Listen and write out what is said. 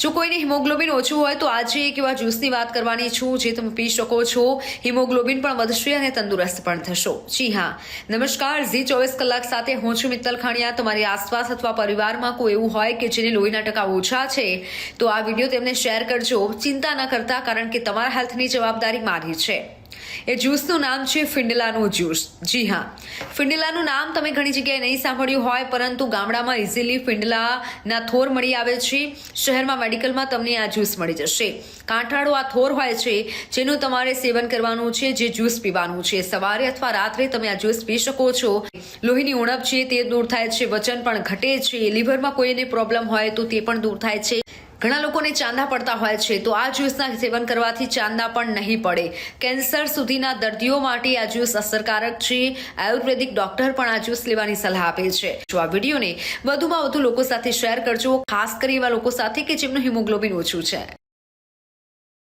જો કોઈને હિમોગ્લોબિન ઓછું હોય તો આજે એક એવા જ્યુસની વાત કરવાની છું જે તમે પી શકો છો. હિમોગ્લોબિન પણ વધશે અને તંદુરસ્ત પણ થશો. જી હા, નમસ્કાર. ઝી 24 કલાક સાથે હું છું મિત્તલ ખાણિયા. તમારી આસપાસ અથવા પરિવારમાં કોઈ એવું હોય કે જેને લોહીના ટકા ઓછા છે તો આ વિડીયો તેમને શેર કરજો. ચિંતા ન કરતા, કારણ કે તમારા હેલ્થની જવાબદારી મારી છે. એ જ્યુસનું નામ છે ફિંડલાનું જ્યુસ. જી હા, ફિંડલાનું નામ તમે ઘણી જગ્યાએ નહીં સાંભળ્યું હોય, પરંતુ ગામડામાં ઇઝીલી ફિંડલાના થોર મળી આવે છે. શહેરમાં મેડિકલમાં તમને આ જ્યુસ મળી જશે. કાંઠાળો આ થોર હોય છે જેનું તમારે સેવન કરવાનું છે, જે જ્યુસ પીવાનું છે. સવારે અથવા રાત્રે તમે આ જ્યુસ પી શકો છો. લોહીની ઉણપ છે તે દૂર થાય છે, વજન પણ ઘટે છે, લીવરમાં કોઈને પ્રોબ્લેમ હોય તો તે પણ દૂર થાય છે. ઘણા લોકોને ચાંદા પડતા હોય છે તો આ જ્યુસના સેવન કરવાથી ચાંદા પણ નહીં પડે. કેન્સર સુધીના દર્દીઓ માટે આ જ્યુસ અસરકારક છે. આયુર્વેદિક ડોક્ટર પણ આ જ્યુસ લેવાની સલાહ આપે છે. જો આ વિડીયોને વધુમાં વધુ લોકો સાથે શેર કરજો, ખાસ કરી એવા લોકો સાથે કે જેમનું હિમોગ્લોબિન ઓછું છે.